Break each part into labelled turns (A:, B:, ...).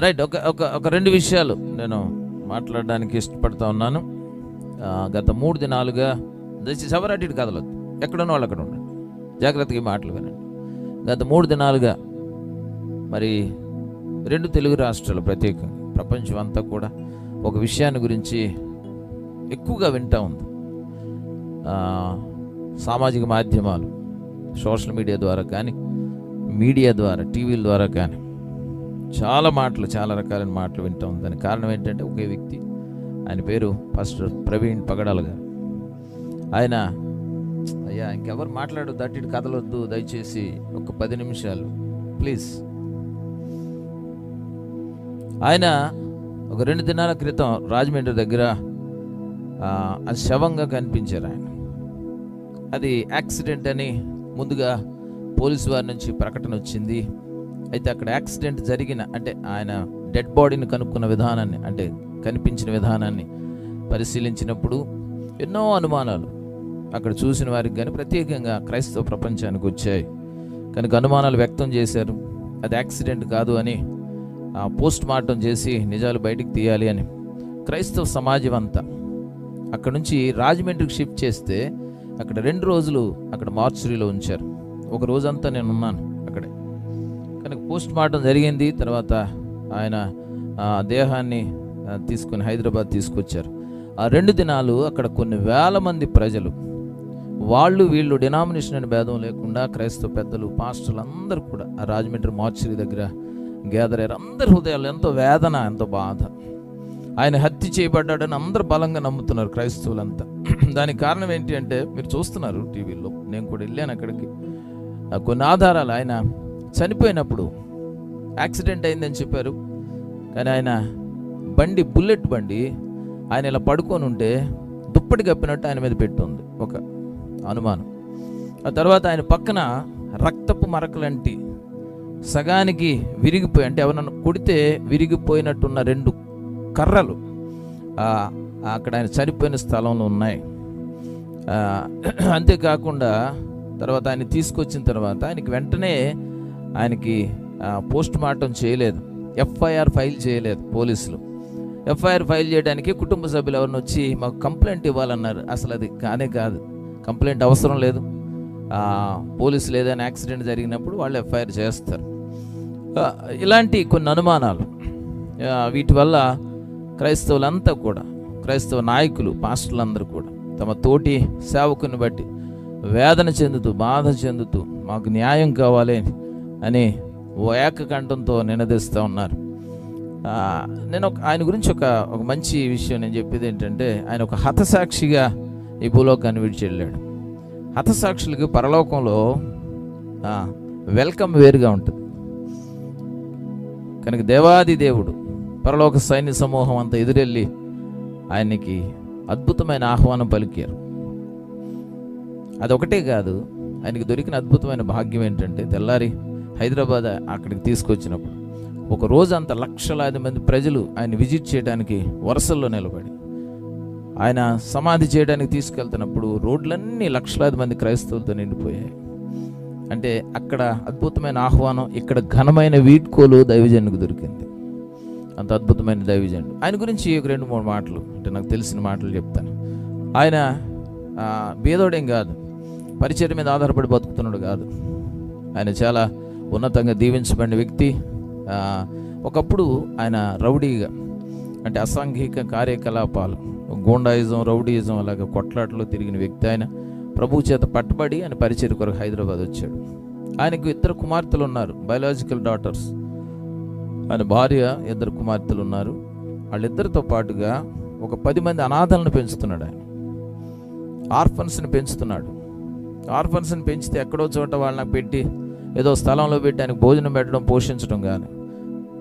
A: Right. ఒక ఒక ఒక 2 విషయాలు నేను మాట్లాడడానికి ఇష్టపడతా ఉన్నాను. గత 3 దినాలుగా దయచేసి ఎవరు అటు ఇటు కదలొద్దు, ఎక్కడున్న వాళ్ళు అక్కడ ఉండండి, జాగ్రత్తగా ఈ మాటలు వినండి. గత 3 దినాలుగా మరి 2 తెలుగు రాష్ట్రాలు, ప్రత్యేకంగా ప్రపంచం అంతా కూడా ఒక విషయాన్ని గురించి ఎక్కువగా వింటూ ఉంది. సామాజిక మాధ్యమాలు, సోషల్ మీడియా ద్వారా కానీ, మీడియా ద్వారా, టీవీల ద్వారా కానీ చాలా మాటలు, చాలా రకాలైన మాటలు వింటూ ఉంది. దానికి కారణం ఏంటంటే ఒకే వ్యక్తి, ఆయన పేరు పాస్టర్ ప్రవీణ్ పగడాల గారు. ఆయన అయ్యా ఇంకెవరు మాట్లాడొద్దు, అటు ఇటు కదలొద్దు, దయచేసి ఒక 10 నిమిషాలు ప్లీజ్. ఆయన ఒక 2 దినాల క్రితం రాజమండ్రి దగ్గర అది శవంగా కనిపించారు. ఆయన అది యాక్సిడెంట్ అని ముందుగా పోలీసు వారి నుంచి ప్రకటన వచ్చింది. అయితే అక్కడ యాక్సిడెంట్ జరిగిన, అంటే ఆయన డెడ్ బాడీని కనుక్కున్న విధానాన్ని, అంటే కనిపించిన విధానాన్ని పరిశీలించినప్పుడు ఎన్నో అనుమానాలు అక్కడ చూసిన వారికి కానీ, ప్రత్యేకంగా క్రైస్తవ ప్రపంచానికి వచ్చాయి. కనుక అనుమానాలు వ్యక్తం చేశారు. అది యాక్సిడెంట్ కాదు అని పోస్ట్ మార్టం చేసి నిజాలు బయటికి తీయాలి అని క్రైస్తవ సమాజం అంతా అక్కడ నుంచి రాజమండ్రికి షిఫ్ట్ చేస్తే అక్కడ 2 రోజులు అక్కడ మార్చురీలో ఉంచారు. ఒక రోజంతా నేను ఉన్నాను అక్కడే. కనుక పోస్ట్ మార్టం జరిగింది. తర్వాత ఆయన దేహాన్ని తీసుకుని హైదరాబాద్ తీసుకొచ్చారు. ఆ 2 దినాలు అక్కడ కొన్ని వేల మంది ప్రజలు, వాళ్ళు వీళ్ళు డినామినేషన్ అనే భేదం లేకుండా క్రైస్తవ పెద్దలు, పాస్టర్లు అందరూ కూడా ఆ రాజమండ్రి మార్చురీ దగ్గర గ్యాదర్ అయ్యారు. అందరి హృదయాలు ఎంతో వేదన, ఎంతో బాధ. ఆయన హత్య చేయబడ్డాడని అందరూ బలంగా నమ్ముతున్నారు క్రైస్తవులంతా. దానికి కారణం ఏంటి అంటే మీరు చూస్తున్నారు టీవీలో, నేను కూడా వెళ్ళాను అక్కడికి. కొన్ని ఆధారాలు, ఆయన చనిపోయినప్పుడు యాక్సిడెంట్ అయిందని చెప్పారు. కానీ ఆయన బండి, బుల్లెట్ బండి, ఆయన ఇలా పడుకొని ఉంటే దుప్పటి కప్పినట్టు ఆయన మీద పెట్టుంది ఒక అనుమానం. ఆ తర్వాత ఆయన పక్కన రక్తపు మరకలంటి సగానికి విరిగిపోయి, అంటే ఎవరన్నా కొడితే విరిగిపోయినట్టున్న 2 కర్రలు అక్కడ ఆయన చనిపోయిన స్థలంలో ఉన్నాయి. అంతేకాకుండా తర్వాత ఆయన తీసుకొచ్చిన తర్వాత ఆయనకి వెంటనే ఆయనకి పోస్ట్ మార్టం చేయలేదు, ఎఫ్ఐఆర్ ఫైల్ చేయలేదు పోలీసులు. ఎఫ్ఐఆర్ ఫైల్ చేయడానికి కుటుంబ సభ్యులు ఎవరిని వచ్చి మాకు కంప్లైంట్ ఇవ్వాలన్నారు. అసలు అది కానే కాదు, కంప్లైంట్ అవసరం లేదు. పోలీసులు ఏదైనా యాక్సిడెంట్ జరిగినప్పుడు వాళ్ళు ఎఫ్ఐఆర్ చేస్తారు. ఇలాంటి కొన్ని అనుమానాలు, వీటి వల్ల క్రైస్తవులంతా కూడా, క్రైస్తవ నాయకులు, పాస్టర్లందరూ కూడా తమ తోటి సేవకుని బట్టి వేదన చెందుతూ, బాధ చెందుతూ మాకు న్యాయం కావాలి అని ఓ ఏకకంఠంతో నినదిస్తూ ఉన్నారు. నేను ఆయన గురించి ఒక మంచి విషయం నేను చెప్పేది ఏంటంటే, ఆయన ఒక హతసాక్షిగా ఈ భూలోకాన్ని విడిచి వెళ్ళాడు. హతసాక్షులకి పరలోకంలో వెల్కమ్ వేరుగా ఉంటుంది. కనుక దేవాది దేవుడు, పరలోక సైన్య సమూహం అంతా ఎదురెళ్ళి ఆయనకి అద్భుతమైన ఆహ్వానం పలికారు. అదొకటే కాదు, ఆయనకి దొరికిన అద్భుతమైన భాగ్యం ఏంటంటే, తెల్లారి హైదరాబాద్ అక్కడికి తీసుకొచ్చినప్పుడు ఒక రోజంతా లక్షలాది మంది ప్రజలు ఆయన విజిట్ చేయడానికి వరుసల్లో నిలబడి, ఆయన సమాధి చేయడానికి తీసుకెళ్తున్నప్పుడు రోడ్లన్నీ లక్షలాది మంది క్రైస్తవులతో నిండిపోయాయి. అంటే అక్కడ అద్భుతమైన ఆహ్వానం, ఇక్కడ ఘనమైన వీడ్కోలు దైవజనునికి దొరికింది. అంత అద్భుతమైన దైవజనుడు. ఆయన గురించి ఒక 2-3 మాటలు, అంటే నాకు తెలిసిన మాటలు చెప్తాను. ఆయన బీదోడేం కాదు, పరిచయం మీద ఆధారపడి బతుకుతున్నాడు కాదు. ఆయన చాలా ఉన్నతంగా దీవించబడిన వ్యక్తి. ఒకప్పుడు ఆయన రౌడీగా, అంటే అసాంఘిక కార్యకలాపాలు, గూండాయిజం, రౌడీయిజం, అలాగే కొట్లాటలో తిరిగిన వ్యక్తి. ఆయన ప్రభువు చేత పట్టుబడి ఆయన పరిచర్య కొరకు హైదరాబాద్ వచ్చాడు. ఆయనకు 2 కుమార్తెలు ఉన్నారు, బయాలజికల్ డాటర్స్. ఆయన భార్య, 2 కుమార్తెలు ఉన్నారు. వాళ్ళిద్దరితో పాటుగా ఒక 10 మంది అనాథలను పెంచుతున్నాడు. ఆయన ఆర్ఫన్స్ని పెంచుతున్నాడు. ఆర్ఫన్స్ని పెంచితే ఎక్కడో చోట వాళ్ళని పెట్టి ఏదో స్థలంలో పెట్టి ఆయనకు భోజనం పెట్టడం, పోషించడం కానీ,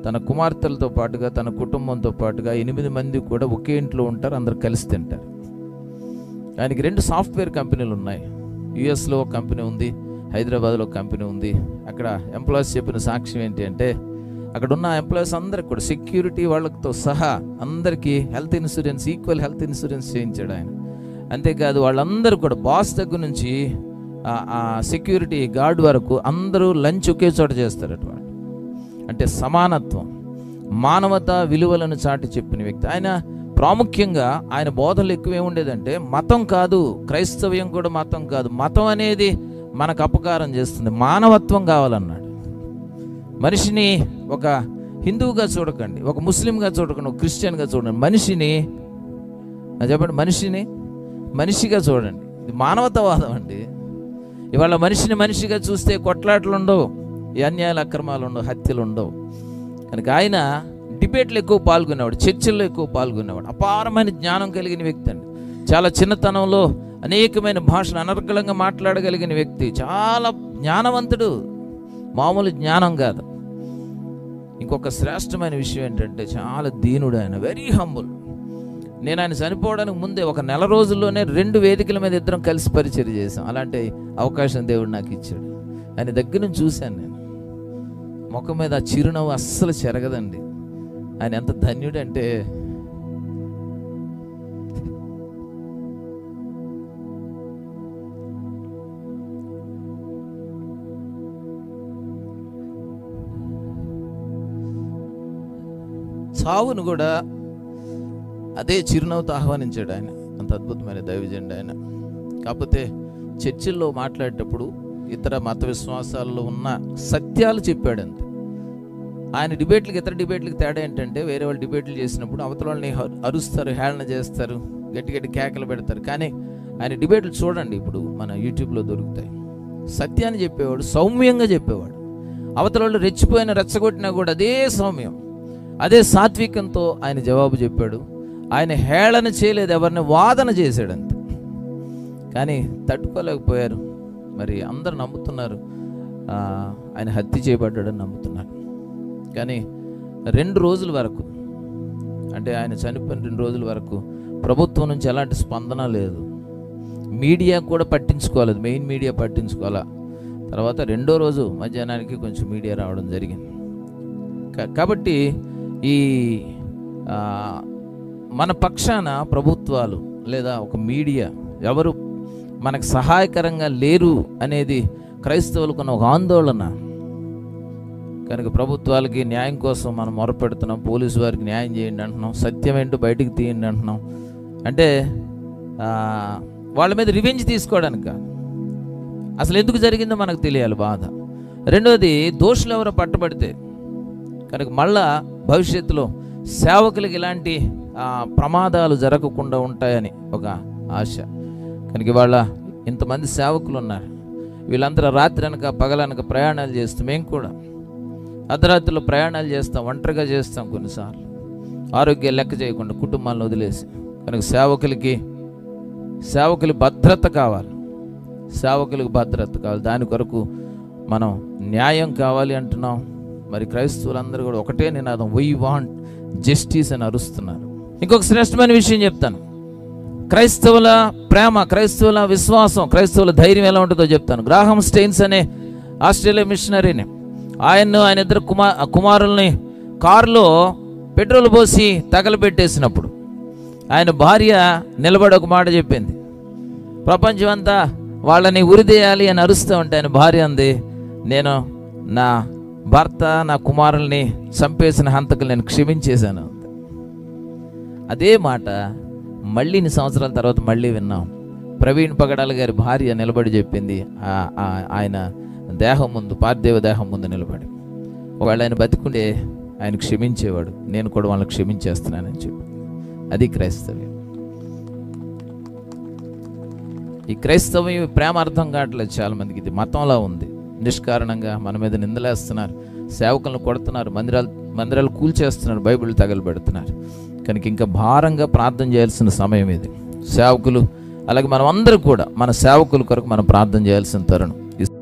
A: తన కుమార్తెలతో పాటుగా తన కుటుంబంతో పాటుగా 8 మంది కూడా ఒకే ఇంట్లో ఉంటారు, అందరు కలిసి తింటారు. ఆయనకి 2 సాఫ్ట్వేర్ కంపెనీలు ఉన్నాయి. యుఎస్లో ఒక కంపెనీ ఉంది, హైదరాబాద్లో ఒక కంపెనీ ఉంది. అక్కడ ఎంప్లాయీస్ చెప్పిన సాక్ష్యం ఏంటి అంటే, అక్కడ ఉన్న ఎంప్లాయీస్ అందరికి కూడా సెక్యూరిటీ వాళ్ళతో సహా అందరికీ health insurance, equal health insurance చేయించాడు ఆయన. అంతేకాదు వాళ్ళందరూ కూడా బాస్ దగ్గర నుంచి సెక్యూరిటీ గార్డ్ వరకు అందరూ లంచ్ ఒకే చోట చేస్తారు. అంటే సమానత్వం. మానవతా విలువలను చాటి చెప్పిన వ్యక్తి. ఆయన ప్రాముఖ్యంగా ఆయన బోధనలు ఎక్కువ ఏముండేదంటే మతం కాదు, క్రైస్తవ్యం కూడా మతం కాదు, మతం అనేది మనకు అపకారం చేస్తుంది, మానవత్వం కావాలన్నాడు. మనిషిని ఒక హిందువుగా చూడకండి, ఒక ముస్లింగా చూడకండి, ఒక క్రిస్టియన్గా చూడండి, మనిషిని చెప్పండి, మనిషిని మనిషిగా చూడండి. ఇది మానవతావాదం అండి. ఇవాళ మనిషిని మనిషిగా చూస్తే కొట్లాటలు ఉండవు, ఈ అన్యాయాలు అక్రమాలు ఉండవు, హత్యలు ఉండవు. కనుక ఆయన డిబేట్లు ఎక్కువ పాల్గొనేవాడు, చర్చల్లో ఎక్కువ పాల్గొనేవాడు. అపారమైన జ్ఞానం కలిగిన వ్యక్తి అండి. చాలా చిన్నతనంలో అనేకమైన భాషలు అనర్గళంగా మాట్లాడగలిగిన వ్యక్తి, చాలా జ్ఞానవంతుడు, మామూలు జ్ఞానం కాదు. ఇంకొక శ్రేష్టమైన విషయం ఏంటంటే చాలా దీనుడు ఆయన, వెరీ హంబుల్. నేను ఆయన చనిపోవడానికి ముందే ఒక నెల రోజుల్లోనే 2 వేదికల మీద ఇద్దరం కలిసి పరిచయం చేశాం. అలాంటి అవకాశం దేవుడు నాకు ఇచ్చాడు. ఆయన దగ్గర నుంచి చూశాను నేను. ముఖం మీద ఆ చిరునవ్వు అస్సలు చెరగదండి. ఆయన ఎంత ధన్యుడంటే చావును కూడా అదే చిరునవ్వుతో ఆహ్వానించాడు ఆయన. అంత అద్భుతమైన దైవజనుడు ఆయన. కాకపోతే చర్చిల్లో మాట్లాడేటప్పుడు ఇతర మత విశ్వాసాల్లో ఉన్న సత్యాలు చెప్పాడు అంతే. ఆయన డిబేట్లకి ఇతర డిబేట్లకి తేడా ఏంటంటే, వేరే వాళ్ళు డిబేట్లు చేసినప్పుడు అవతల వాళ్ళని అరుస్తారు, హేళన చేస్తారు, గట్టి గట్టి కేకలు పెడతారు. కానీ ఆయన డిబేట్లు చూడండి, ఇప్పుడు మన యూట్యూబ్లో దొరుకుతాయి. సత్యాన్ని చెప్పేవాడు, సౌమ్యంగా చెప్పేవాడు. అవతల వాళ్ళు రెచ్చగొట్టినా కూడా అదే సౌమ్యం, అదే సాత్వికంతో ఆయన జవాబు చెప్పాడు. ఆయన హేళన చేయలేదు, ఎవరిని వాదన చేశాడంత. కానీ తట్టుకోలేకపోయారు. మరి అందరు నమ్ముతున్నారు ఆయన హత్య చేయబడ్డాడని నమ్ముతున్నారు. కానీ 2 రోజుల వరకు, అంటే ఆయన చనిపోయిన 2 రోజుల వరకు ప్రభుత్వం నుంచి ఎలాంటి స్పందన లేదు. మీడియా కూడా పట్టించుకోలేదు, మెయిన్ మీడియా పట్టించుకోవాలా. తర్వాత 2వ రోజు మధ్యాహ్నానికి కొంచెం మీడియా రావడం జరిగింది. కాబట్టి ఈ మన పక్షాన ప్రభుత్వాలు లేదా ఒక మీడియా ఎవరు మనకు సహాయకరంగా లేరు అనేది క్రైస్తవులకున్న ఒక ఆందోళన. కనుక ప్రభుత్వాలకి న్యాయం కోసం మనం మొరపెడుతున్నాం, పోలీసు వారికి న్యాయం చేయండి అంటున్నాం, సత్యం ఏంటో బయటికి తీయండి అంటున్నాం. అంటే వాళ్ళ మీద రివెంజ్ తీసుకోవడానికి కాదు, అసలు ఎందుకు జరిగిందో మనకు తెలియాలి బాధ. 2వది, దోషులు ఎవరో పట్టబడితే కనుక మళ్ళా భవిష్యత్తులో సేవకులకి ఇలాంటి ప్రమాదాలు జరగకుండా ఉంటాయని ఒక ఆశ. కనుక ఇవాళ ఇంతమంది సేవకులు ఉన్నారు, వీళ్ళందరూ రాత్రి అనక పగలనక ప్రయాణాలు చేస్తాం. మేము కూడా అర్ధరాత్రిలో ప్రయాణాలు చేస్తాం, ఒంటరిగా చేస్తాం, కొన్నిసార్లు ఆరోగ్యాలు లెక్క చేయకుండా కుటుంబాలను వదిలేసి. కనుక సేవకులు భద్రత కావాలి, సేవకులకు భద్రత కావాలి. దాని కొరకు మనం న్యాయం కావాలి అంటున్నాం. మరి క్రైస్తవులందరూ కూడా ఒకటే నినాదం, వీ వాంట్ జస్టిస్ అని అరుస్తున్నారు. ఇంకొక శ్రేష్టమైన విషయం చెప్తాను. క్రైస్తవుల ప్రేమ, క్రైస్తవుల విశ్వాసం, క్రైస్తవుల ధైర్యం ఎలా ఉంటుందో చెప్తాను. గ్రాహం స్టెయిన్స్ అనే ఆస్ట్రేలియా మిషనరీని, ఆయన ఇద్దరు కుమారుల్ని కారులో పెట్రోల్ పోసి తగలబెట్టేసినప్పుడు ఆయన భార్య నిలబడి ఒక మాట చెప్పింది. ప్రపంచం అంతా వాళ్ళని ఉరిదేయాలి అని అరుస్తూ ఉంటే ఆయన భార్య అంది, నేను నా భర్త నా కుమారుల్ని చంపేసిన హంతకులు నేను క్షమించేశాను. అదే మాట మళ్ళీ ఇన్ని సంవత్సరాల తర్వాత మళ్ళీ విన్నాం. ప్రవీణ్ పగడాల గారి భార్య నిలబడి చెప్పింది, ఆయన దేహం ముందు, పార్థివ దేహం ముందు నిలబడి, ఒకవేళ ఆయన బతికుంటే ఆయన క్షమించేవాడు, నేను కూడా వాళ్ళని క్షమించేస్తున్నానని చెప్పి. అది క్రైస్తవ్యం. ఈ క్రైస్తవ్యం ప్రేమ అర్థం కావట్లేదు చాలా మందికి. ఇది మతంలా ఉంది. నిష్కారణంగా మన మీద నిందలేస్తున్నారు, సేవకులను కొడుతున్నారు, మందిరాలు కూల్చేస్తున్నారు, బైబిల్ తగలబెడుతున్నారు. కనుక ఇంకా భారంగా ప్రార్థన చేయాల్సిన సమయం ఇది. సేవకులు అలాగే మనం అందరూ కూడా మన సేవకుల కొరకు మనం ప్రార్థన చేయాల్సిన తరుణం.